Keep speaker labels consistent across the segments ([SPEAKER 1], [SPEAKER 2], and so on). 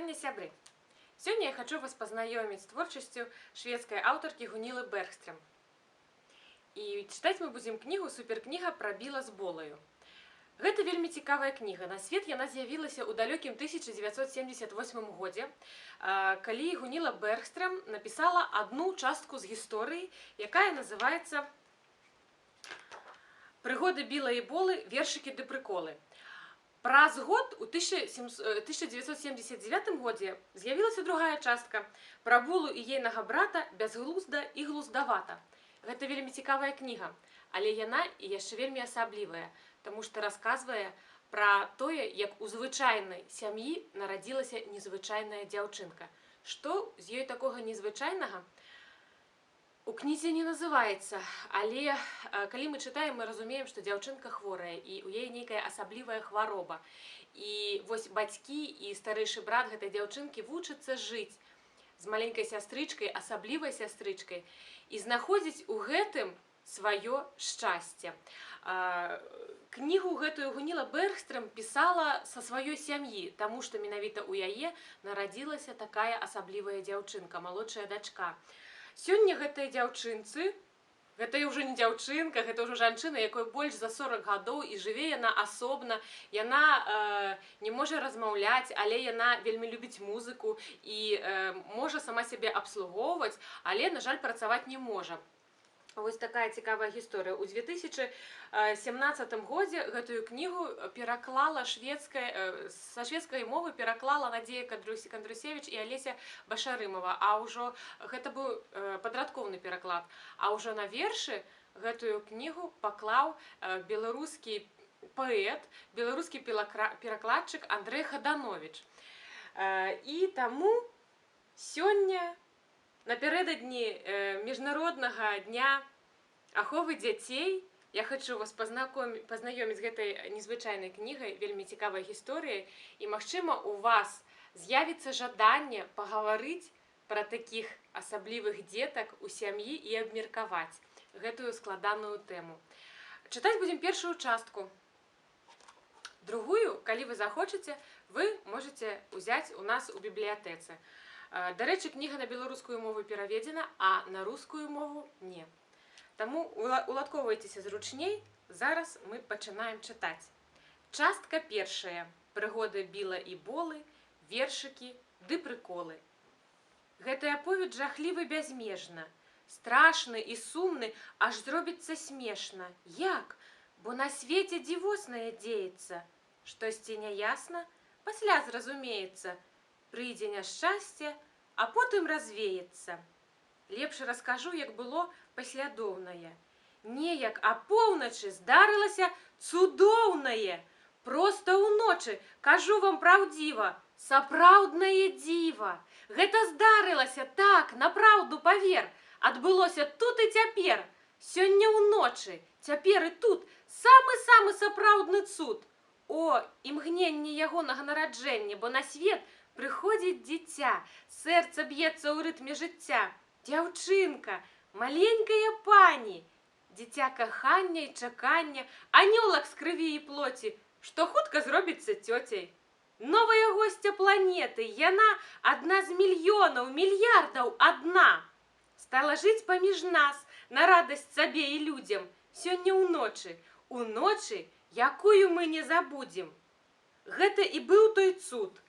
[SPEAKER 1] вітання, сябры! Сегодня я хочу вас познакомить с творчестью шведской авторки Гуниллы Бергстрем. И читать мы будем книгу «Суперкнига про Біла з болаю». Гэта вельмі цікавая книга. На свет яна з'явілася ў далёкім 1978 годзе, калі Гунилла Бергстрем написала одну частку з гісторыі, якая называецца «Прыгоды Біла і Болы. Вершыкі ды прыколы». Праз год, у 1979 годзе, з'явілася другая частка пра Булу і ейнага брата бязглузда і глуздавата. Гэта вельмі цікавая кніга, але яна і яшчэ вельмі асаблівая, таму што расказвае пра тое, як у звычайнай сям'і нарадзілася незвычайная дзяўчынка. Што з ёй такога незвычайнага? У кнізе не называецца, але калі мы чытаем, мы разумеем, што дзяўчынка хворая і ў яе нейкая асаблівая хвароба. І вось бацькі і старэйшы брат гэтай дзяўчынкі вучацца жыць з маленькай сястрычкай, асаблівай сястрычкай, і знаходзіць у гэтым сваё шчасце. Кнігу гэтую Гунилла Бергстрем пісала са сваёй сям'і, таму што менавіта ў яе нарадзілася такая асаблівая дзяўчынка, малодшая дачка. Сёння гэтай дзяўчынцы, гэта ўжо не дзяўчынка, гэта ўжо жанчына, якой больш за 40 гадоў, і жыве яна асобна, яна не можа размаўляць, але яна вельмі любіць музыку і можа сама сябе абслугоўваць, але, на жаль, працаваць не можа. Вось такая цікавая гісторыя. У 2017 годзе гэтую кнігу пераклала са шведскай мовы пераклала Надзея Кандрусевіч і Алеся Башарымова, а ўжо гэта быў падрадкоўны пераклад. А ўжо на вершы гэтую кнігу паклаў беларускі паэт, беларускі перакладчык Андрэй Хаданович. І таму сёння, напярэдадні міжнароднага дня аховы дзяцей, я хочу вас пазнаёміць з гэтай незвычайнай кнігай, вельмі цікавай гісторыяй, і, магчыма, у вас з'явіцца жаданне пагаварыць пра такіх асаблівых дзетак у сям'і і абмеркаваць гэтую складаную тэму. Чытаць будзем першую частку. Другую, калі вы захочаце, вы можете ўзяць у нас у бібліятэцы. Дарэчы, кніга на беларускую мову пераведзена, а на рускую мову не. Таму уладкоўвайцеся зручней, зараз мы пачынаем чытаць. Частка першая. Прыгоды Біла і Болы, вершыкі ды прыколы. Гэты аповед жахлівы бязмежна, страшны і сумны, аж зробіцца смешна. Як? Бо на свеце дзівоснае дзеецца. Штосьці няясна, пасля зразумеецца. Прыйдзе няшчасце, а потым развеецца. Лепш раскажу, як было паслядоўнае. Неяк апоўначы здарылася цудоўнае. Проста ўночы, кажу вам праўдзіва, сапраўднае дзіва. Гэта здарылася так, напраўду павер. Адбылося тут і цяпер. Сёння ўночы, цяпер і тут самы-самы сапраўдны цуд. О, імгненне ягонага нараджэння, бо на свет прыходзіць дзіця, сэрца б'ецца ў рытме жыцця. Дзяўчынка, маленькая пані, дзіця кахання і чакання, анёлак з крыві і плоці, што хутка зробіцца цёцяй. Новая госця планеты, яна адна з мільёнаў, мільярдаў адна. Стала жыць паміж нас, на радасць сабе і людзям, сёння ўночы, якую мы не забудзем. Гэта і быў той цуд.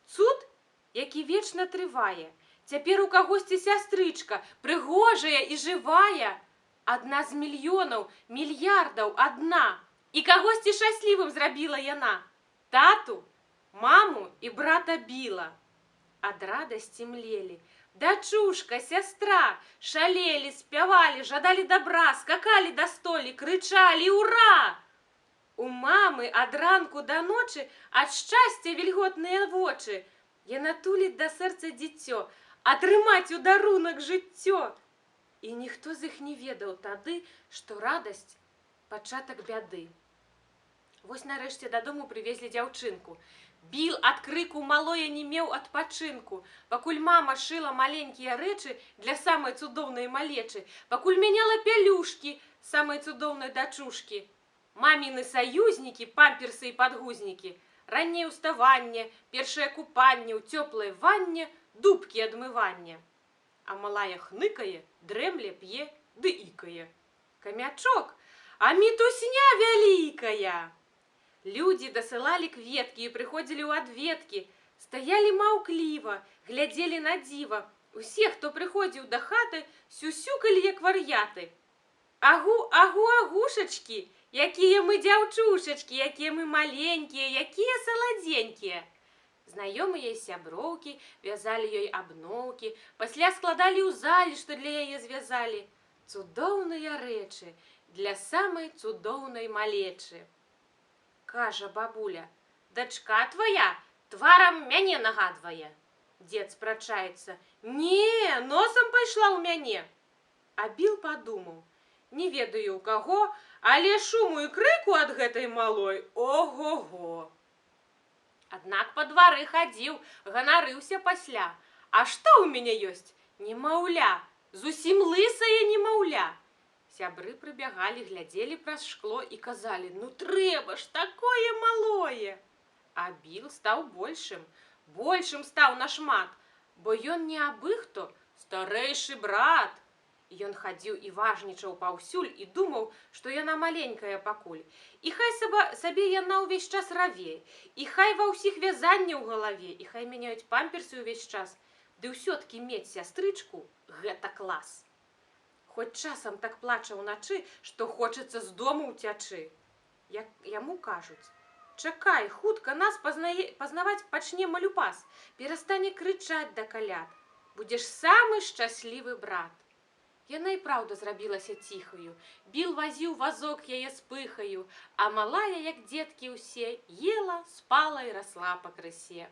[SPEAKER 1] Цуд, які вечна трывае. Цяпер у кагосьці сястрычка, прыгожая і жывая. Адна з мільёнаў, мільярдаў адна. І кагосьці шчаслівым зрабіла яна. Тату, маму і брата Біла. Ад радасці млелі. Дачушка, сястра, шалелі, спявалі, жадалі дабра, скакалі да столі, крычалі «Ура!». У мамы ад ранку да ночы ад шчасця вільготныя вочы. Яна туліць да сэрца дзіцё, атрымаць у дарунак жыццё. І ніхто з іх не ведаў тады, што радасць – пачатак бяды. Вось нарэшце дадому прывезлі дзяўчынку. Біл ад крыку малое не меў адпачынку. Пакуль мама шыла маленькія рэчы для самай цудоўнай малечы, пакуль мяняла пялюшкі самай цудоўнай дачушкі. Маміны саюзнікі, памперсы і падгузнікі ранняе ўставанне, першае купанне ў цёплай ванне, дубкі адмыванне. А малая хныкае, дрэмле, п'е ды ікае. Камячок, а мітусня вялікая! Людзі дасылалі кветкі і прыходзілі ў адведкі, стаялі маўкліва, глядзелі на дзіва. Усе, хто прыходзіў да хаты, сюсюкалі, як вар'яты. Агу, агу, агушачкі, якія мы дзяўчушачкі, якія мы маленькія, якія саладзенькія. Знаёмыя сяброўкі вязалі ёй абноўкі, пасля складалі ў залі, што для яе звязалі. Цудоўныя рэчы для самай цудоўнай малечы. Кажа бабуля, дачка твая тварам мяне нагадвае. Дзед спрачаецца, не, носам пайшла ў мяне. А Біл падумаў, не ведаю ў каго, але шуму і крыку ад гэтай малой ого-го. Аднак па двары хадзіў, ганарыўся пасля. А што ў мяне ёсць? Немаўля, зусім лысае немаўля. Сябры прыбягалі, глядзелі праз шкло і казалі, ну трэба ж такое малое. А Біл стаў большым стаў нашмат, бо ён не абы-хто, старэйшы брат. Ён хадзіў і важнічаў паўсюль і думаў, што яна маленькая пакуль. І хай сабе яна ўвесь час равее, і хай ва ўсіх вязанне ў галаве, і хай мяняюць памперсы ўвесь час, ды ўсё-ткі мець сястрычку – гэта клас. Хоць часам так плача ўначы, што хочацца з дому ўцячы. Яму кажуць, чакай, хутка нас пазнаваць пачне малюпас, перастане крычаць да каляд. Будзеш самы шчаслівы брат. Яна і праўда зрабілася ціхаю. Біл вазіў вазок яе з пыхаю, а малая, як дзеткі ўсе, ела, спала і расла пакрысе.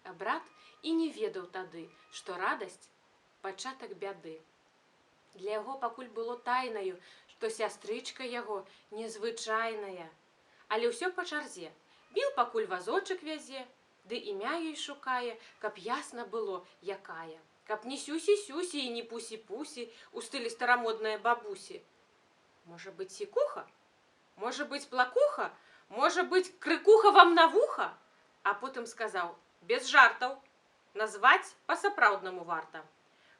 [SPEAKER 1] А брат і не ведаў тады, што радасць – пачатак бяды. Для яго пакуль было тайнаю, што сястрычка яго незвычайная. Але ўсё па чарзе. Біл пакуль вазочак вязе, ды імя ёй шукае, каб ясна было, якая. Каб не сюсі-сюсі і не пусі-пусі у стылі старамоднае бабусі. Можа быць сікуха? Можа быць плакуха? Можа быць крыкуха вам на вуха? А потым сказаў, без жартаў, назваць па-сапраўднаму варта.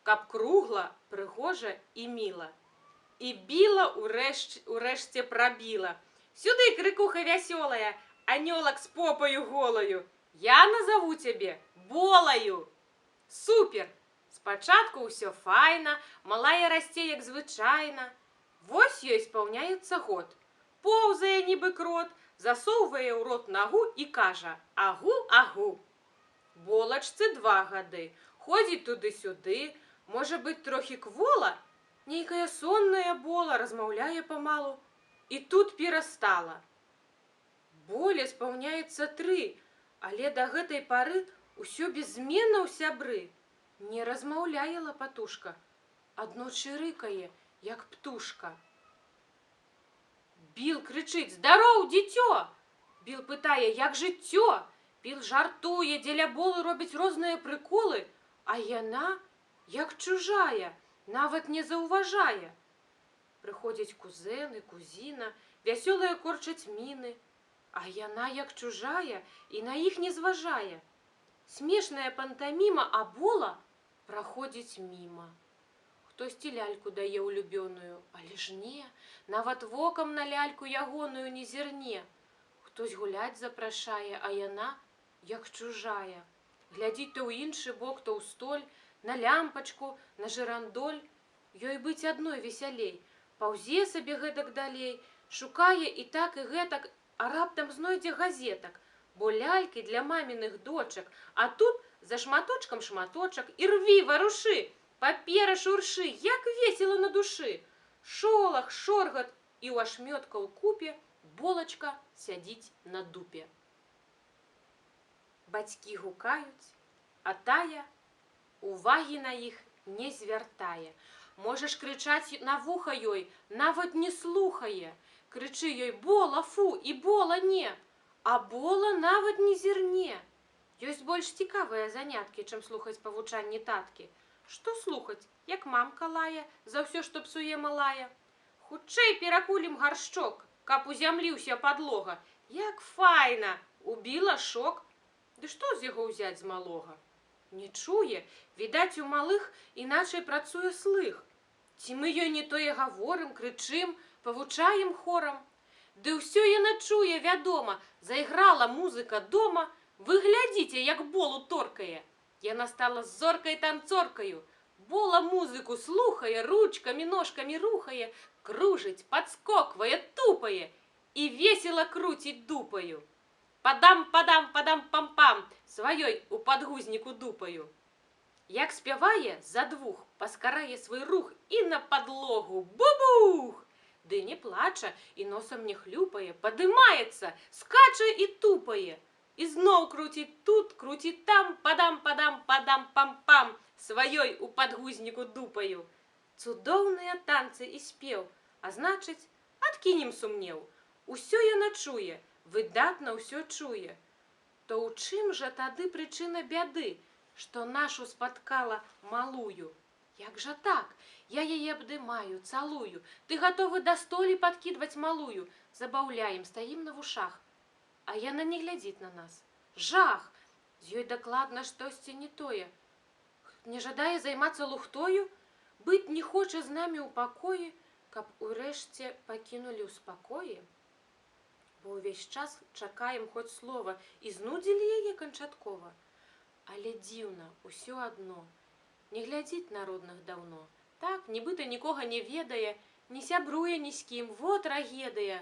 [SPEAKER 1] Каб кругла, прыгожа і міла. І біла урэшце прабіла. Сюды, крыкуха вясёлая, анёлак з попаю голаю. Я назову цябе Болаю. Супер! Спачатку ўсё файна, малая расце, як звычайна. Вось ёй спаўняецца год. Поўзае нібы крот, засоўвае ў рот нагу і кажа агу-агу. Болачцы 2 гады, ходзіць туды-сюды, можа быць трохі квола, нейкая сонная бола, размаўляе памалу. І тут перастала. Боле спаўняецца 3, але да гэтай пары ўсё беззменна ў сябры. Не размаўляе лапатушка, адно чырыкае, як птушка. Біл крычыць, здароў, дзіцё! Біл пытае, як жыццё? Біл жартуе, дзеля болы робіць розныя прыколы, а яна, як чужая, нават не заўважае. Прыходзяць кузэны, кузіна, вясёлыя корчаць міны, а яна, як чужая, і на іх не зважае. Смешная пантаміма, а бола праходзіць міма. Хтосьці ляльку дае улюбёную, але ж не, нават вокам на ляльку ягоную не зірне. Хтось гуляць запрашае, а яна, як чужая. Глядзіць то ў іншы бок, то ў столь, на лямпачку, на жырандоль. Ёй быць адной весялей. Паўзе сабе гэтак далей, шукае і так, і гэтак, а раптам знойдзе газетак, бо лялькі для маміных дочак, а тут за шматочкам шматочак, і рві, варушы, папера шуршы, як весела на душы. Шолах, шоргат, і ў ашмёткаў купе болачка сядзіць на дупе. Бацькі гукаюць, а тая увагі на іх не звяртае. Можаш крычаць на вуха ёй, нават не слухае. Крычы ёй бола, фу, і бола не, а бола нават не зірне. Ёсць больш цікавыя заняткі, чым слухаць павучанні таткі. Што слухаць, як мамка лае за ўсё, што псуе малая? Хутчэй перакулім гаршчок, каб узямліўся падлога. Як файна, Убіла шок. Ды што з яго ўзяць з малога? Не чуе, відаць, у малых іначай працуе слых. Ці мы ёй не тое гаворым, крычым, павучаем хорам? Ды ўсё яна чуе, вядома, зайграла музыка дома. Вы глядзіце, як болу торкае. Яна стала зоркай-танцоркаю. Бола музыку слухае, ручкамі, ножкамі рухае, кружыць, падскоквае, тупае і весела круціць дупаю. Падам-падам-падам-пам-пам, сваёй у падгузніку дупаю. Як спявае, за двух паскарае свой рух і на падлогу бу-бух! Ды не плача і носам не хлюпае, падымаецца, скача і тупае. І зноў круціць тут, круціць там, падам-падам-падам-пам-пам, сваёй у падгузніку дупаю. Цудоўныя танцы і спеў, а значыць, адкінем сумнеў. Усё яна чуе, выдатна ўсё чуе. То ў чым жа тады прычына бяды, што нашу спаткала малую? Як жа так? Я яе абдымаю, цалую. Ты гатовы да столі падкідваць малую. Забаўляем, стаім на вушах. А яна не глядзіць на нас. Жах! З ёй дакладна штосьці не тое. Не жадае займацца лухтою? Быць не хоча з намі ў пакоі, каб урэшце пакінулі ў спакоі? Бо ўвесь час чакаем хоць слова і знудзілі яе канчаткова. Але дзіўна, усё адно. Не глядзіць на родных даўно. Так, нібыта нікога не ведае, не сябруе ні з кім, во трагедыя.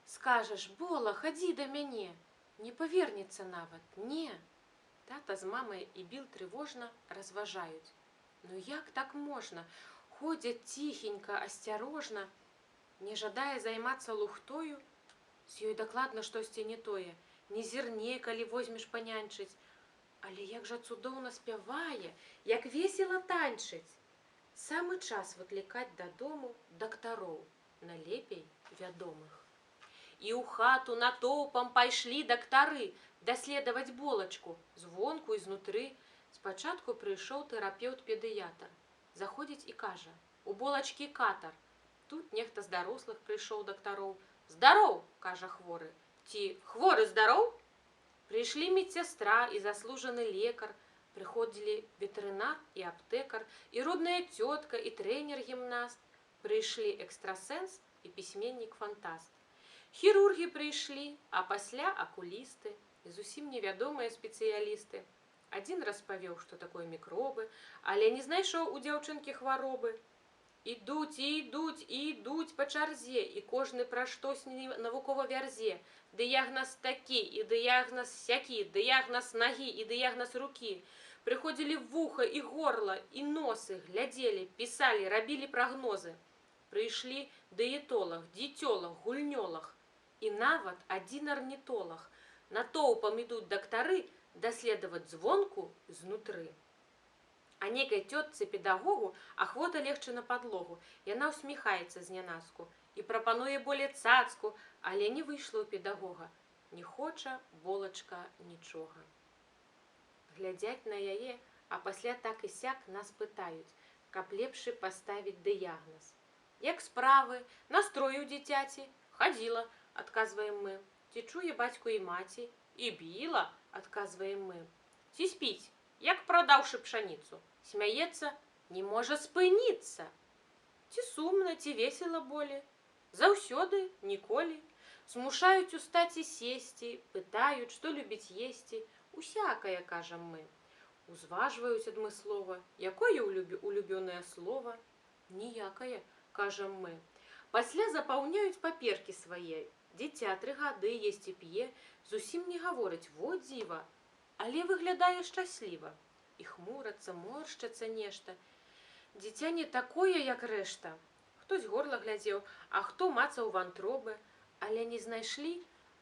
[SPEAKER 1] Скажаш, Бола, хадзі да мяне. Не павернецца нават, не. Тата з мамай і Біл трывожна разважаюць. Ну як так можна? Ходзяць ціхенька, асцярожна. Не жадае займацца лухтою? З ёй дакладна штосьці не тое. Не зірне, калі возьмеш панянчыць. Але як жа цудоўна спявае, як весела танчыць. Самы час выклікаць дадому дактароў, налепей вядомых. І ў хату натоўпам пайшлі дактары даследаваць Болачку, звонку і знутры. Спачатку прыйшоў тэрапеўт-педыятр. Заходзіць і кажа, у Болачкі катар. Тут нехта з дарослых прыйшоў дактароў. Здароў, кажа хворы. Ці хворы здароў? Прыйшлі медсястра і заслужаны лекар, прыходзілі ветэрынар і аптэкар, і родная цётка, і трэнер-гімнаст. Прыйшлі экстрасэнс і пісьменнік-фантаст. Хірургі прыйшлі, а пасля акулісты і зусім невядомыя спецыялісты. Адзін распавёў, што такое мікробы, але не знайшоў у дзяўчынкі хваробы. Ідуць і ідуць і ідуць па чарзе, і кожны пра штосьці навукова вярзе. Дыягназ такі, і дыягназ сякі, дыягназ нагі і дыягназ рукі. Прыходзілі вуха і горла, і носы, глядзелі, пісалі, рабілі прагнозы. Прыйшлі дыетолаг, дзіцёлаг, гульнёлаг. І нават адзін арнітолаг. Натоўпам ідуць дактары даследаваць звонку знутры. А некай цётцы-педагогу ахвота легчы на падлогу. Яна ўсміхаецца знянацку і прапануе болей цацку, але не выйшла ў педагога. Не хоча Болачка нічога. Глядзяць на яе, а пасля так і сяк нас пытаюць, каб лепшы паставіць дыягназ. Як справы, настрой у дзіцяці? Хадзіла, адказваем мы. Ці чуе бацьку і маці? І біла, адказваем мы. Ці спіць, як прадаўшы пшаніцу? Смяецца, не можа спыніцца. Ці сумна, ці весела болей? Заўсёды, ніколі. Змушаюць устаць і сесці, пытаюць, што любіць есці. Усякае, кажам мы. Узважваюць адмыслова, якое улюбёнае слова? Ніякае, кажам мы. Пасля запаўняюць паперкі свае. Дзіця 3 гады есць і п'е, зусім не гаворыць, во дзіва, але выглядае шчасліва. І хмурацца, моршчацца нешта. Дзіця не такое, як рэшта. Хтось горла глядзеў, а хто мацаў вантробы, але не знайшлі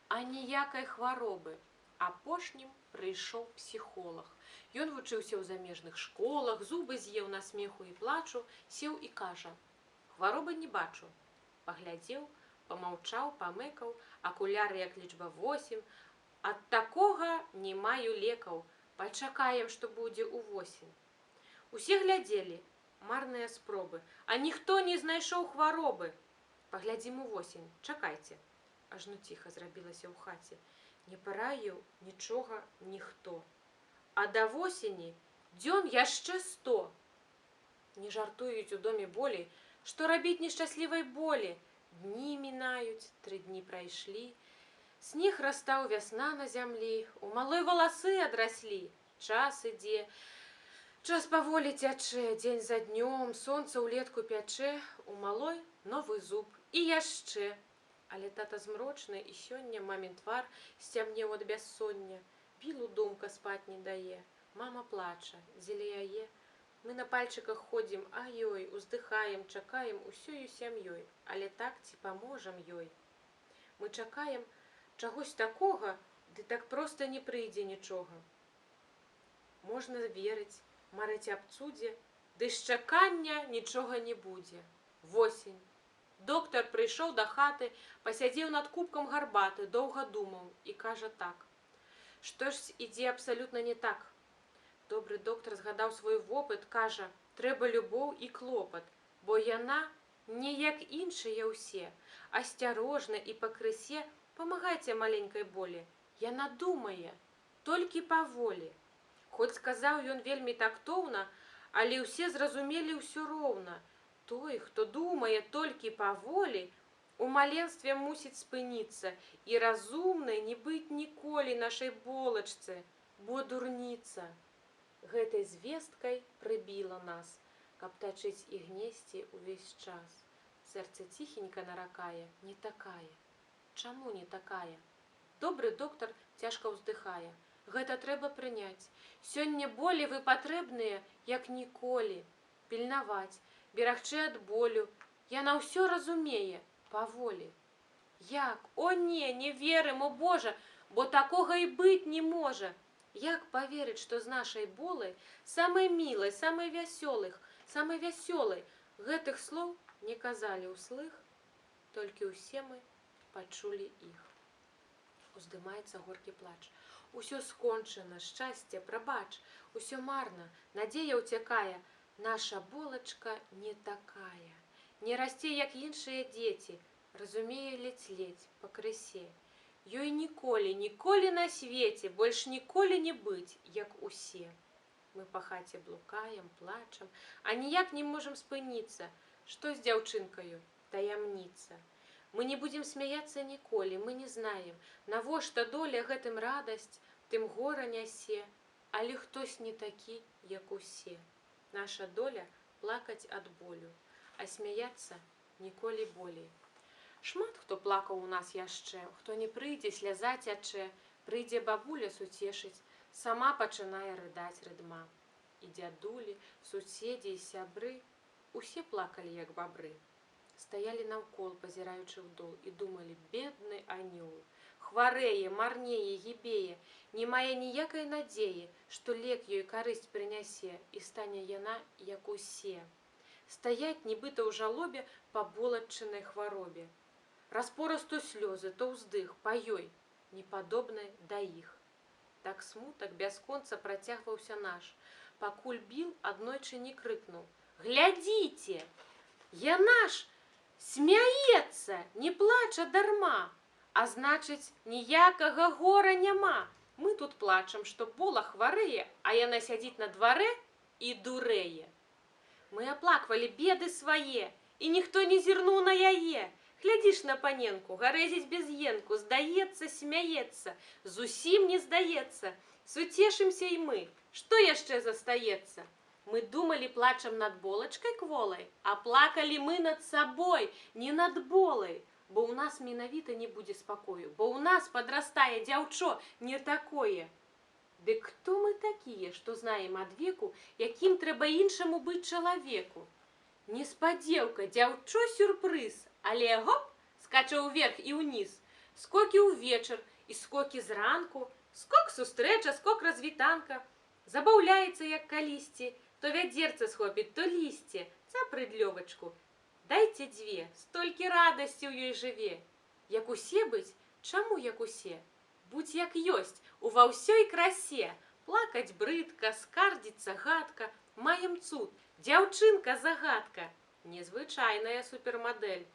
[SPEAKER 1] аніякай хваробы. Апошнім прыйшоў псіхолог. Ён вучыўся ў замежных школах, зубы з'еў на смеху і плачу, сеў і кажа, хваробы не бачу. Паглядзеў, памаўчаў, памыкаў, акуляры як лічба 8. Ад такога не маю лекаў, пачакаем, што будзе ўвосень. Усе глядзелі, марныя спробы, а ніхто не знайшоў хваробы. Паглядзім увосень, чакайце. Ажно ціха зрабілася ў хаце. Не параіў нічога ніхто. А да восені дзён яшчэ 100. Не жартуюць у доме болей, што рабіць нешчаслівай болі. Дні мінаюць, 3 дні прайшлі. Снег растаў, вясна на зямлі, у малой валасы адраслі. Час ідзе, час паволі цячэ, дзень за днём, сонца ўлетку пячэ, у малой новы зуб і яшчэ. Але тата змрочны, і сёння мамін твар сцямнеў ад бяссоння. Білу думка спаць не дае, мама плача, дзеля яе. Мы на пальчыках ходзім, ай-ёй, уздыхаем, чакаем усёю сям'ёй, але так ці паможам ёй? Мы чакаем чагось такога, ды так проста не прыйдзе нічога. Можна верыць, марыць аб цудзе, ды з чакання нічога не будзе. Восень. Доктар прыйшоў да хаты, пасядзеў над кубкам гарбаты, доўга думаў і кажа так. Што ж ідзе абсалютна не так. Добры доктар згадаў свой вопыт, кажа, трэба любоў і клопат, бо яна не як іншыя ўсе, асцярожна і пакрысе памагайце маленькай болі. Яна думае, толькі паволі. Хоць сказаў ён вельмі тактоўна, але ўсе зразумелі ўсё роўна. Той, хто думае толькі паволі, у маленстве мусіць спыніцца і разумнай не быць ніколі нашай болачцы, бо дурніца. Гэтай звесткай прыбіла нас, каб тачыць і гнесці ўвесь час. Сэрца ціхенька наракае, не такая. Чаму не такая? Добры доктар цяжка ўздыхае. Гэта трэба прыняць. Сёння болі вы патрэбныя, як ніколі. Пільнаваць, берагчы ад болю. Яна ўсё разумее, паволі. Як? О не, не верым, о Божа, бо такога і быць не можа. Як паверыць, што з нашай болай самай мілай, самай вясёлай гэтых слоў не казалі ўслых, толькі ўсе мы пачулі іх. Уздымаецца горкі плач. Усё скончана, шчасце, прабач, усё марна, надзея ўцякае. Наша болачка не такая. Не расце, як іншыя дзеці, разумее ледзь-ледзь, пакрысе. Ёй ніколі, ніколі на свеце, больш ніколі не быць, як усе. Мы па хаце блукаем, плачам, а ніяк не можам спыніцца. Што з дзяўчынкаю? Таямніца. Мы не будзем смяяцца ніколі, мы не знаем, навошта доля гэтым радасць, тым гора нясе, але хтось не такі, як усе. Наша доля плакаць ад болю, а смяяцца ніколі болей. Шмат хто плакаў у нас яшчэ, хто не прыйдзе, сляза цячэ, прыйдзе бабуля суцешыць, сама пачынае рыдаць рыдма. І дзядулі, суседзі і сябры, усе плакалі, як бабры. Стаялі наўкол, пазіраючы ўдол, і думалі, бедны анёл. Хварэе, марнее, гібее, не мае ніякай надзеі, што лек ёй карысць прынясе, і стане яна, як усе. Стаяць, нібыта ў жалобе, па болатчынай хваробе. Распораз то слёзы, то ўздых, па ёй, непадобнай да іх. Так смутак бясконца працягваўся наш, пакуль біл аднойчы не крыкнуў. Глядзіце! Яна ж смяецца, не плача дарма, а значыць, ніякага гора няма. Мы тут плачам, што бола хварэе, а яна сядзіць на дварэ і дурэе. Мы аплаквалі беды свае, і ніхто не зірнуў на яе. Глядзіш на паненку, гарэзіць без енку, здаецца, смяецца, зусім не здаецца. Суцешымся і мы, што яшчэ застаецца? Мы думалі, плачам над болачкай кволай, а плакалі мы над сабой, не над болай, бо ў нас менавіта не будзе спакою, бо ў нас падрастае дзяўчо не такое. Дык хто мы такія, што знаем ад веку, якім трэба іншаму быць чалавеку? Неспадзеўка, дзяўчо сюрпрыз, але гоп, скача ўверх і ўніз, скокі ўвечар і скокі зранку, скок сустрэча, скок развітанка, забаўляецца, як калісьці, то вядзерца схопіць, то лісце, цапрыць лёвачку. Дайце дзве, столькі радасці ў ёй жыве. Як усе быць, чаму як усе? Будь як ёсць, ува ўсёй красе. Плакаць брыдка, скардзіцца гадка, маем цуд, дзяўчынка-загадка. Незвычайная супермадэль,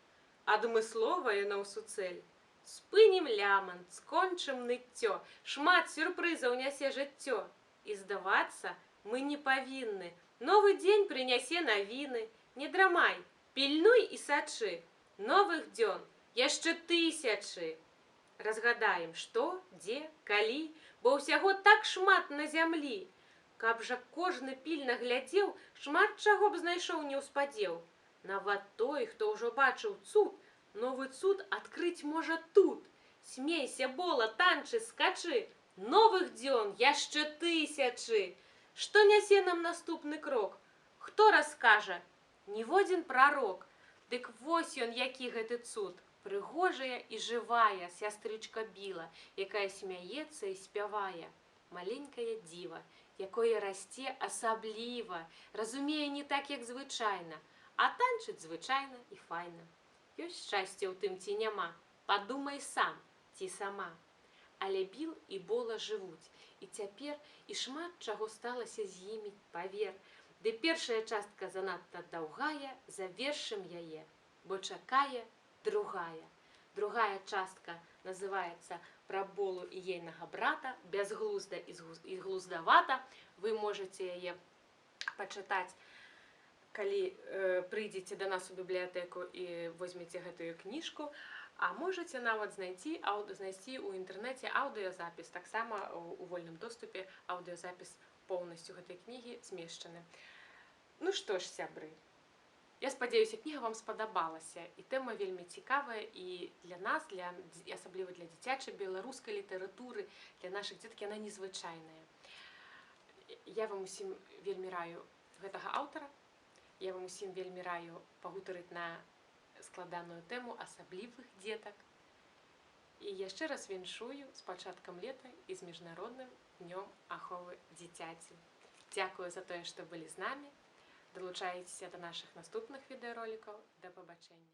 [SPEAKER 1] адмысловая наўсуцэль. Спынім лямант, скончым ныццё, шмат сюрпрызаў нясе жыццё. І здавацца мы не павінны, новы дзень прынясе навіны. Не драмай, пільнуй і сачы, новых дзён яшчэ тысячы. Разгадаем, што, дзе, калі, бо ўсяго так шмат на зямлі. Каб жа кожны пільна глядзеў, шмат чаго б знайшоў не ўспадзеў. Нават той, хто ўжо бачыў цуд, новы цуд адкрыць можа тут. Смейся, бола, танчы, скачы, новых дзён яшчэ тысячы. Што нясе нам наступны крок? Хто раскажа? Ніводзін прарок. Дык вось ён, які гэты цуд. Прыгожая і жывая сястрычка Біла, якая смяецца і спявае. Маленькая дзіва, якое расце асабліва, разумее не так, як звычайна, а танчыць звычайна і файна. Ёсць шчасце ў тым ці няма, падумай сам ці сама. Але Біл і Бола жывуць, і цяпер і шмат чаго сталася з імі, павер. Ды першая частка занадта даўгая, завершым яе, бо чакае другая. Другая частка называецца «Пра Болу і ейнага брата», бязглузда і глуздавата. Вы можете яе пачытаць, калі прыйдзеце да нас у бібліятэку і возьмеце гэтую кніжку, а можете нават знайсці ў інтэрнэце аўдыёзапіс. Таксама у вольным доступе аўдыёзапіс поўнасцю гэтай кнігі змешчаны. Ну што ж, сябры, я спадзяюся, кніга вам спадабалася, і тэма вельмі цікавая і для нас, асабліва для дзіцячай беларускай літаратуры, для нашых дзетак яна незвычайная. Я вам усім вельмі раю гэтага аўтара, я вам усім вельмі раю пагутарыць на складаную тэму асаблівых дзетак. І яшчэ раз віншую з пачаткам лета і з міжнародным днём аховы дзіцяці. Дзякую за тое, што былі з намі. Далучайцеся да нашых наступных відэаролікаў. Да пабачэння!